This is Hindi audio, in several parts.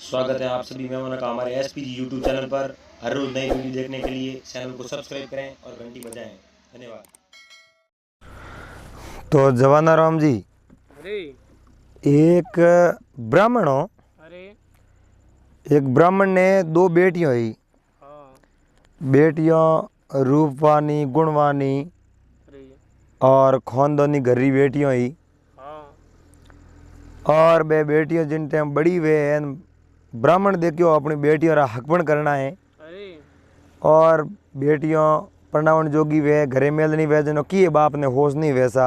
स्वागत है आप सभी मेहमानों का हमारे एसपीजी यूट्यूब चैनल पर। हर रोज नई वीडियो देखने के लिए चैनल को सब्सक्राइब करें और घंटी बजाएं। धन्यवाद। तो जवाना राम जी, अरे एक ब्राह्मण हो। अरे एक ब्राह्मण ने दो बेटियां हुई। हाँ बेटियां रूपवानी गुणवानी अरे और खानदानी घरी बेटियां हुई। हाँ और बे बेटियां जिन टाइम बड़ी वे ब्राह्मण देखियो अपनी बेटियों रा हकपण करना है। अरे और बेटियां पढ़ावन जोगी वे घरे मेल नहीं वे जनो किए बाप ने होश नहीं वैसा।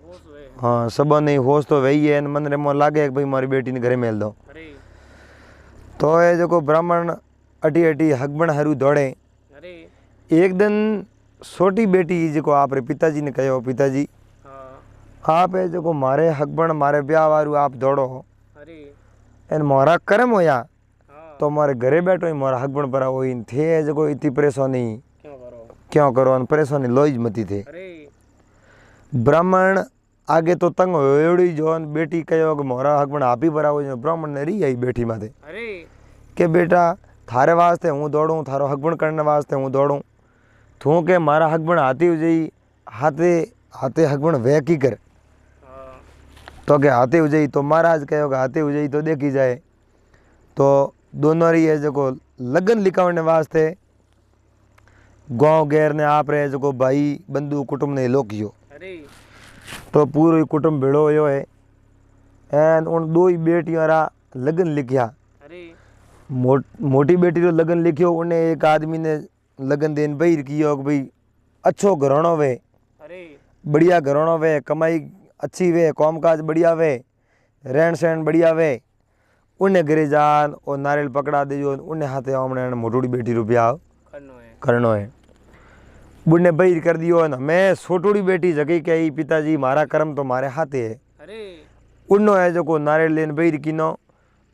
होश वे हाँ सबो नहीं होश तो वही है मन रे मोन लागे कि भाई मारी बेटी ने घरे मेल दो। अरे तो ये जो ब्राह्मण अटी अटी हकबण हरू दौड़े। अरे एक दिन छोटी बेटी जो आप रे पिताजी ने कहो पिताजी हाँ आप है जो मारे हकबण मारे ब्याह वारू आप दौड़ो अरे एन मोरा कर्म होया हाँ तो मारे घरे बैठो ही मोरा हकबण पर वो थे जो इतनी परेशानी क्यों करो अन परेशानी लोई मती थे। अरे ब्राह्मण आगे तो तंग होड़ी जो बेटी कहो कि मोरा हकबण आप ही बराबर जो ब्राह्मण ने रही आई बेटी माथे अरे के बेटा थारे वास्ते हूँ दौड़ूँ थारो हकबण करने वास्ते हूँ दौड़ूँ तू के मारा हकबण हाथी हो जाई हाथे हाथे हकबण वे की कर हाँ तो के हाथे हो जाई तो महाराज कहो कि हाथे हो जाई तो देखी जाए। तो दोनों रही है जो लगन लिखावने वास्ते गाँव गैर ने आप रहे जो भाई बंधु कुटुंब ने लोकियो। अरे तो पूरा कुटुंब भेड़ो हो है एन उन दो ही बेटियों रा लगन लिखिया। अरे मोटी बेटी रो लगन लिखियो उन्हें एक आदमी ने लगन देन बहिर कियो कि भाई अच्छो घरानो वे अरे बढ़िया घरानो वे कमाई अच्छी वे कामकाज बढ़िया वे रहन सहन बढ़िया वे उन्हें घरे जान और नारियल पकड़ा दीजो उन्हें हाथे आमने मोटूड़ी बेटी रो ब्याह करनो है। बुढ़ने बहिर कर दियो ना मैं छोटूड़ी बेटी जगह कही पिताजी मारा कर्म तो मारे हाथे है। अरे उन्नो है जो को नारियल लेन बहिर किनो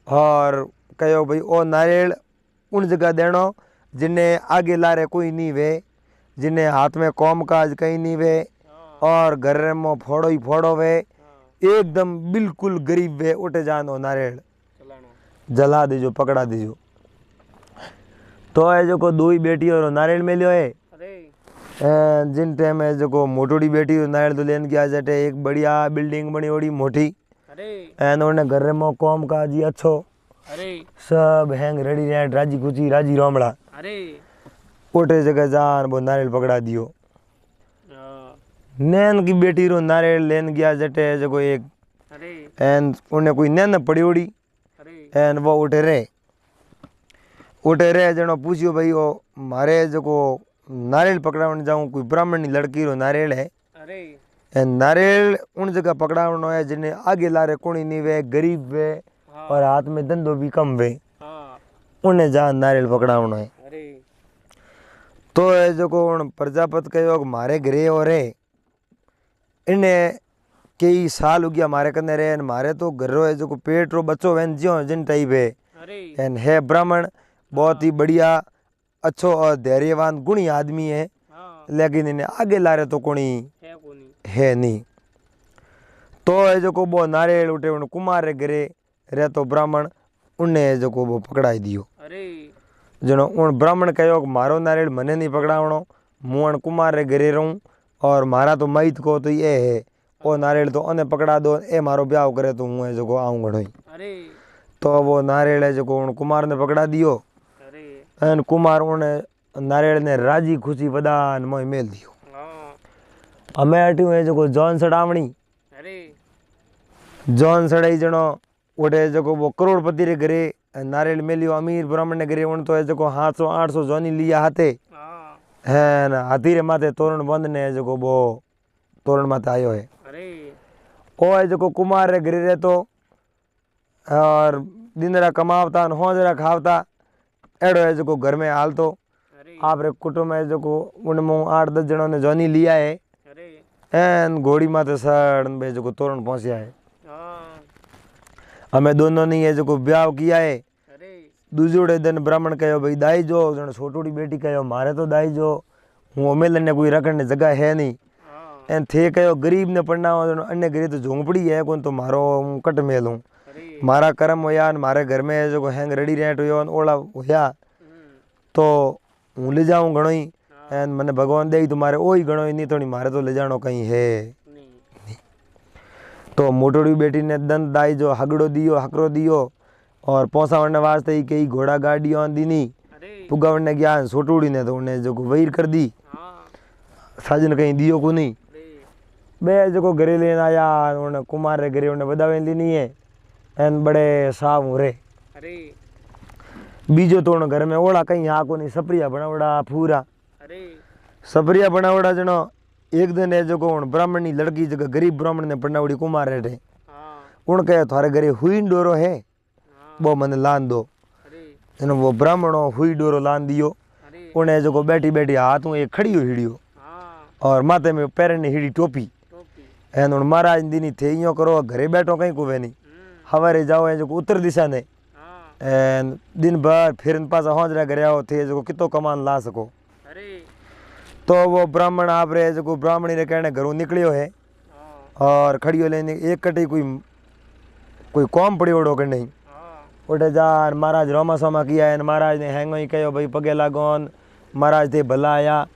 और कहो भाई ओ नारियल उन जगह देनो जिन्हें आगे लारे कोई नहीं वे जिन्हें हाथ में काम काज कहीं नहीं वे और घर में फोड़ो ही फोड़ो वे एकदम बिल्कुल गरीब वे उठे जानो नारियल जला दीजो पकड़ा दीजो। तो है जो को दो ही बेटी और नारियल में लियो है जिन टाइम है जो को मोटोड़ी बेटी नारियल तो लेन गया जटे एक बढ़िया बिल्डिंग बनी ओड़ी मोटी एन उन्हें घर में काम काज ही अच्छो अरे सब हैंग रेडी रहे राजी खुची राजी रोमड़ा अरे उठे जगह जान वो नारियल पकड़ा दियो। नैन की बेटी रो नारियल लेन गया जटे जो एक अरे एन उन्हें कोई नैन पड़ी उड़ी अरे एन वो उठे रहे जनो पूछियो भाई वो मारे जो को नारियल पकड़ावन जाऊँ कोई ब्राह्मण लड़की रो नारियल है अरे एन नारियल उन जगह पकड़ावनो है जिन्हें आगे लारे कोणी नहीं वे गरीब वे और हाथ में धंधो भी कम वे उन्हें जान नारियल पकड़ावनो है। अरे तो है जो को प्रजापत कहो कि मारे घरे और है इन्हें कई साल हो गया मारे कने रहे मारे तो घर रो है जो को पेट रो बच्चो वैन ज्यो जिन टाइप है एन है ब्राह्मण बहुत ही बढ़िया अच्छो और धैर्यवान गुणी आदमी है लेकिन इन्हें आगे लारे तो कोणी है नहीं। तो है जो को वो नारियल उठे उन कुमार रे घरे रहे तो ब्राह्मण उन्हें जो को वो पकड़ाई दियो। जनो उन ब्राह्मण कहो कि मारो नारियल मने नहीं पकड़ावनो मुन कुमार रे घरे रहूँ और मारा तो माइत को तो ये है ओ नारियल तो उन्हें पकड़ा दो ए मारो ब्याह करे तो हूँ जो को आऊँ घड़ो ही। तो वो नारियल है जो को उन कुमार ने पकड़ा दियो एन कुमार उन्हें नारियल ने राजी खुशी बदान मोह मेल दियो। हमें अटी है जो को जॉन सड़ावणी जॉन सड़ाई जनो उठे जो को वो करोड़पति रे घरे नारियल मेलियो अमीर ब्राह्मण ने घरे उन तो है जो को 700-800 जोनी लिया हाथे है ना हाथी रे माथे तोरण बंद ने जो को वो तोरण माथे आयो है। ओ है जो को कुमार रे घरे रहे तो और दिन रा कमावता हो जरा खावता एड़ो है जो को घर में हाल तो आप रे कुटुंब है जो को उनमें 8-10 जनों ने जोनी लिया है एन घोड़ी माथे सड़ बे जो को तोरण पहुंचा है। हमें दोनों ने ये जो को ब्याह किया है दूसरे दिन ब्राह्मण कहो भाई दाई जो जन छोटूड़ी बेटी कहो मारे तो दाई जो हूँ अमेल ने कोई रखने जगह है नहीं एन थे कहो गरीब ने पढ़ना अन्य गरीब तो झोंपड़ी है कौन तो मारो हूँ कट मेल हूँ मारा कर्म होया न मारे घर में जो हैंग रेडी रेट हुयो न ओला होया तो हूँ ले जाऊँ घणो ही एन मने भगवान दे तो मारे ओ ही घणो ही नहीं तो नहीं मारे तो ले जानो कहीं है नहीं। तो मोटोड़ी बेटी ने दंत दाई जो हगड़ो दियो हकरो दियो और पहुंचावने वास्ते ही कई घोड़ा गाड़ी आंदी नहीं पुगावने गया सोटूड़ी ने तो उन्हें जो वहीर कर दी साजन कहीं दियो को नहीं बे जो घरे लेन आया उन्हें कुमार रे घरे उन्हें बदावे नहीं है एन बड़े साफ हो रे बीजो तो घर में ओड़ा कहीं यहाँ को नहीं सपरिया बनावड़ा पूरा सपरिया बनावड़ा जनो एक दिन है जो ब्राह्मणी लड़की जगह गरीब ब्राह्मण ने बनावड़ी कुमार रे उनके थारे घरे हुई डोरो है वो मन लान दो इन्हों वो ब्राह्मणों हुई डोरो लान दियो उन्हें जो बैठी बैठी हाथ में एक खड़ी हुई हिड़ियो और माथे में पैर ने हिड़ी टोपी एन उन महाराज दिनी थे यो करो घरे बैठो कहीं को नहीं हवारे जाओ है जो उत्तर दिशा ने एन दिन भर फिर पास हौजरा घरे आओ थे जो कितो कमान ला सको तो वो ब्राह्मण आप रहे जो ब्राह्मणी ने कहने घरों निकलियो है और खड़ियो लेने एक कटी कोई कौम पड़ी ओढ़ो के नहीं उठे जा महाराज रोमा सोमा किया है महाराज ने हैंगो ही कहो भाई पगे लागोन महाराज थे भला आया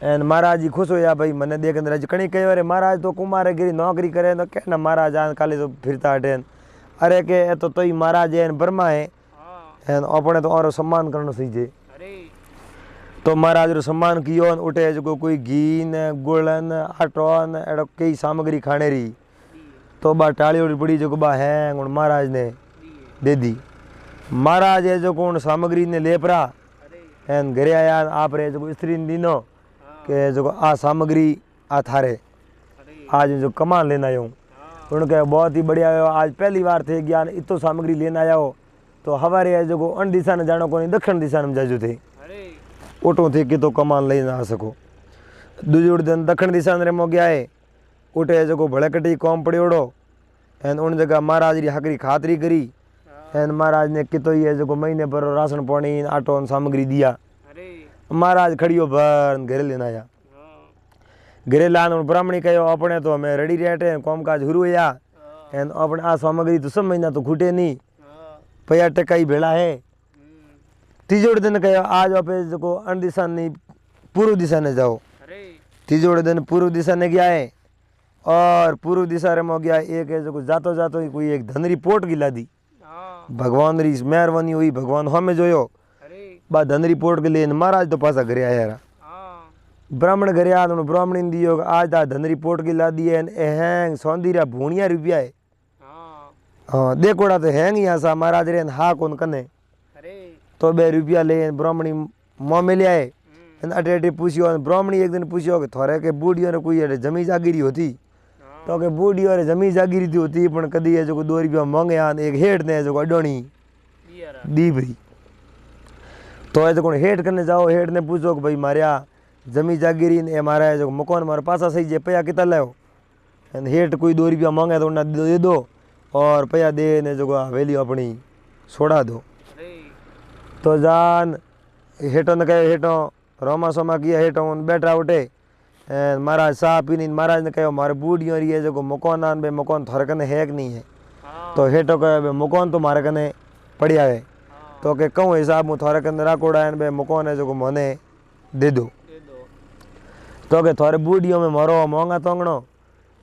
एन महाराज जी खुश होया भाई मने देख अंदर कणी कहो अरे महाराज तो कुमार गिरी नौकरी करे तो कहना महाराज आन काले तो फिरता हटेन अरे के तो ही महाराज है ब्रह्मा है एन अपने तो और सम्मान करना सीजे तो महाराज रो सम्मान कियो उठे जो कोई घी ने गुड़ ने आटो ने एड़ो कई सामग्री खाने री तो बा टाली पड़ी जो बा है महाराज ने दे दी महाराज है जो कौन सामग्री ने ले परा एन घरे आया आप रे जो स्त्री ने दीनो के जो आ सामग्री आ थारे आज जो कमान लेना आयो उनके बहुत ही बढ़िया आयो आज पहली बार थे ज्ञान इतो सामग्री लेना आया हो तो हवारे है जो अन दिशा ने जानो कोनी दक्षिण दिशा में जाजो थे ओटो थे कि तो कमान ले ना सको दूजोड़ दिन दक्षिण दिशा में मो गया है उठे जो भले कटी कौम पड़ी ओढ़ो एन उन जगह महाराज री हकरी खातरी करी एन महाराज ने कितो ही है जो महीने पर राशन पानी आटो सामग्री दिया महाराज खड़ियो भर घरे लेना आया घरे लान ब्राह्मणी कहो अपने तो हमें रेडी रेटे कौम काज हुरु या एन अपने आ सामग्री तो सब महीना तो खूटे नहीं पैया टका ही भेड़ा है तीजोड़ दिन कहो आज आप जो अन दिशा नहीं पूर्व दिशा ने जाओ तीजोड़ दिन पूर्व दिशा ने गया है और पूर्व दिशा रे में गया एक है जो जातो जातो ही कोई एक धन रिपोर्ट गिला दी भगवान री मेहरबानी हुई भगवान हमें जोयो बा धन रिपोर्ट के लिए महाराज तो पासा घरे आया ब्राह्मण घरे आ ब्राह्मणी ने दियो आज ता धन रिपोर्ट गिला दी है हैंग सौंदीरा भूणिया रुपया है हाँ देखोड़ा तो हैंग ही सा महाराज रे हा कौन कने तो बे रुपया ले ब्राह्मणी मुँह में ले आए अटे अटे पूछियो ब्राह्मणी एक दिन पूछियो कि थोड़े के बूढ़ियों ने कोई जमी जागीरी होती तो के बूढ़ियों ने जमी जागीरी थी होती पण कदी है जो 2 रुपया मांगे आन एक हेठ ने जो अडोणी दी भरी तो है जो हेठ करने जाओ हेठ ने पूछो कि भाई मारिया जमी जागीरी ने मारा जो मकान मारे पासा सही जे पैया कितना लाओ हेठ कोई 2 रुपया मांगे तो उन्हें दे दो और पैया दे ने जो हवेली अपनी छोड़ा दो तो जान हेठों ने कहे हेठों रोमा सोमा किया हेठों बैठा उठे महाराज साह पीनी महाराज ने कहो मारे बूढ़ियों रही है जो मकान आन बे मकान थोड़े कने है कि नहीं है तो हेठो कहे मकान तो मारे कने पड़िया है तो के कहूँ हिसाब में थोड़े कने राकोड़ा बे मकान है जो मने दे दो तो के थोड़े बूढ़ियों में मारो मोंगा तोंगणो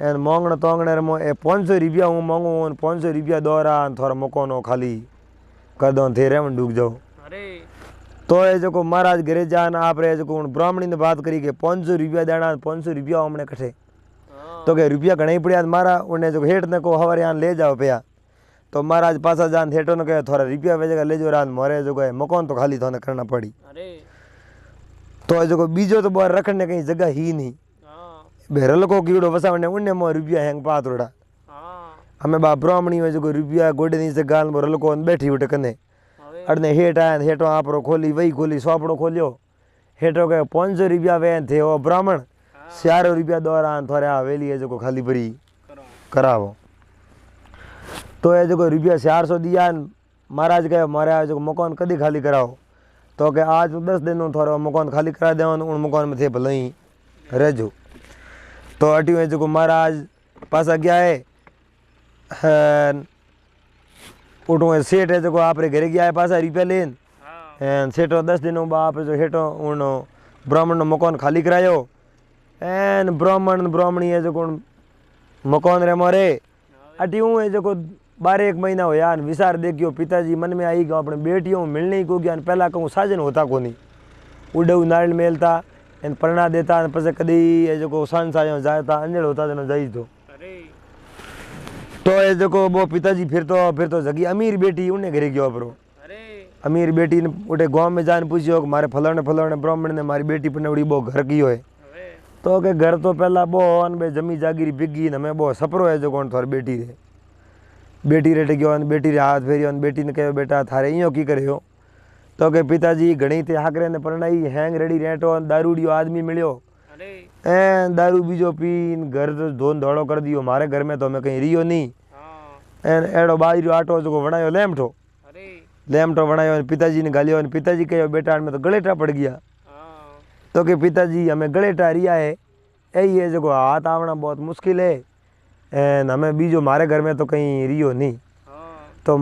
एन मोंगण तोंगणे रे मो 500 रुपया हूँ मांगू 500 रुपया दौरा थोड़ा मकान खाली कर दो थे रे डूब जाओ तो ये जो महाराज घरे जान आप रे जो ब्राह्मणी ने बात करी के 500 रुपया देना 500 रुपया हमने कठे तो के रुपया घना ही पड़िया मारा उन्हें जो हेठ ने को हवारे आन ले जाओ पैया तो महाराज पासा जान हेठो ने कहे थोड़ा रुपया वे जगह ले जो रान मोरे जो गए मकान तो खाली थोने करना पड़ी तो जो बीजो तो बाहर रखने कहीं जगह ही नहीं बेरल को कीड़ो बसावने उन्हें मो रुपया हैंग पातोड़ा हमें बा ब्राह्मणी में जो रुपया गोडे नहीं से गाल में रल को बैठी उठे कने अड़ने हेठ आया हेठो आप खोली वही खोली सौपड़ो खोलियो हेठो के 500 रुपया वे थे वो ब्राह्मण 400 रुपया दौरा थोड़े हवेली है जो खाली परी करावो तो ये जो रुपया 400 दिया महाराज कहे मारे जो मकान कदी खाली कराओ तो के आज 10 दिन थोड़ा मकान खाली करा दे उन मकान में थे भले ही रहो तो अटी में जो महाराज पासा गया है उठो सेठ है जो आप घरे गया है पासा रुपया लेन हाँ एन सेठो 10 दिन बाप जो हेठो उन ब्राह्मण मकान खाली करायो एन ब्राह्मण ब्राह्मणी है जो मकान रे मोरे अटी हूँ है जो 12 महीना होया विचार देखियो पिताजी मन में आई गयो अपने बेटियों मिलने को गया पहला कहूँ साजन होता को नहीं उड़ऊ नारियल मेलता एन प्रणा देता पछे कदी ये जो सन साजो जाता अंजड़ होता जनो जाई अरे तो ये जो वो पिताजी फिर तो जगी अमीर बेटी उन्हें घरे गयो अपरो अरे अमीर बेटी ने उठे गांव में जान पूछियो कि मारे फलाने फलाने ब्राह्मण ने मारी बेटी पनवड़ी बो घर कियो है अरे तो के घर तो पहला बो अन बे जमी जागीरी बिगी ने मैं बो सपरो है जो कौन थोर बेटी रे गयो अन बेटी रे हाथ फेरियो अन बेटी ने कहो बेटा थारे इयो की करयो तो के पिताजी घणी थे हाकरे ने परणाई हैंग रेडी रेटो दारूडियो आदमी मिलियो अरे ए दारू बीजो पीन घर तो धोन धोड़ो कर दियो मारे घर में तो मैं कहीं रियो नहीं हाँ एन एड़ो बाजरो आटो जो वणायो लेमठो अरे लेमठो वणायो पिताजी ने गालियो पिताजी कहो बेटा में तो गलेटा पड़ गया हाँ तो कि पिताजी हमें गलेटा रिया है यही है जो हाथ आवना बहुत मुश्किल है एन हमें बीजो मारे घर में तो कहीं रियो नहीं हाँ तो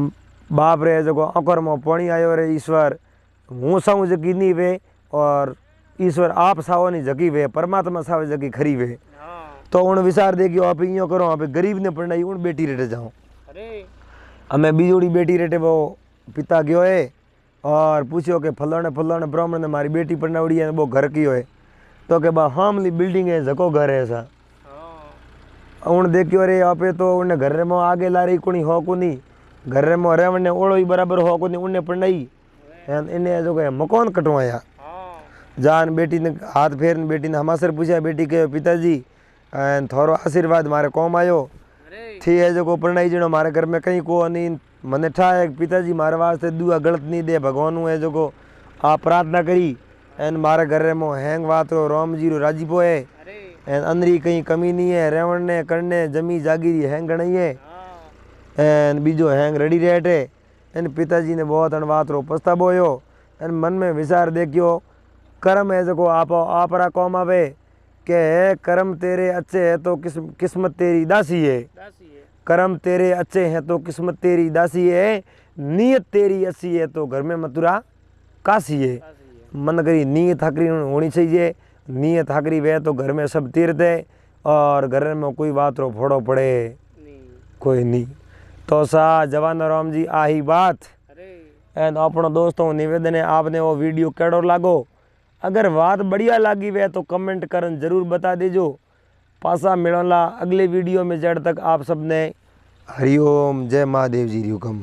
बाप रे जो आंखर में पानी आयो रे ईश्वर हूँ साऊँ जगी नहीं वे और ईश्वर आप सावो नहीं जगी वे परमात्मा सावे जगी खरी वे हाँ तो उन विचार देखियो आप इं करो आप गरीब ने पढ़ाई उन बेटी रेटे जाओ अरे हमें बीजोड़ी बेटी रेटे वो पिता गयो है और पूछियो कि फलाने ब्राह्मण ने मारी बेटी पढ़ावड़ी है वो घर कियो है तो के बा हामली बिल्डिंग है जको घर है ऐसा हाँ उन देखियो रे आप तो उन्हें घर में आगे ला रही कोनी हो कोनी घर में रेवण ने ओड़ो ही बराबर हो कोनी उन्हें पढ़ाई इन्हें जो है मकान कटवाया हाँ जान बेटी ने हाथ फेर बेटी ने हमासर पूछा बेटी के पिताजी थोरो आशीर्वाद मारे कौम आयो अरे थी है जो प्रणय जनो मारे घर में कहीं को नहीं मने ठाए पिताजी मारे वास्ते दुआ गलत नहीं दे भगवान है जो आप प्रार्थना करी एन मारे घर में हैंग वातरो राम जी रो राजीपो है अरे एन अंदरी कहीं कमी नहीं है रेवण ने करने जमी जागीरी हैंग नहीं है हाँ एन बीजो हैंग रेडी रेटे एन पिताजी ने बहुत अणवातरो पछतावो होयो एन मन में विचार देखियो कर्म है जो आपरा कौम आवे के कर्म तेरे अच्छे है तो किस्मत तेरी दासी है दासी है कर्म तेरे अच्छे हैं तो किस्मत तेरी दासी है नीयत तेरी अच्छी है तो घर में मथुरा काशी है दासी है मन करी नीयत हकरी होनी चाहिए नीयत हकरी वे तो घर में सब तीर्थ है और घर में कोई बात रो फोड़ो पड़े नहीं कोई नहीं तो सा जवान राम जी आही बात अरे एन अपनो दोस्तों निवेदन है आपने वो वीडियो केड़ो लागो अगर बात बढ़िया लागी वे तो कमेंट करन जरूर बता दीजो पासा मिलला अगले वीडियो में जड़ तक आप सबने हरिओम जय महादेव जी हुकम।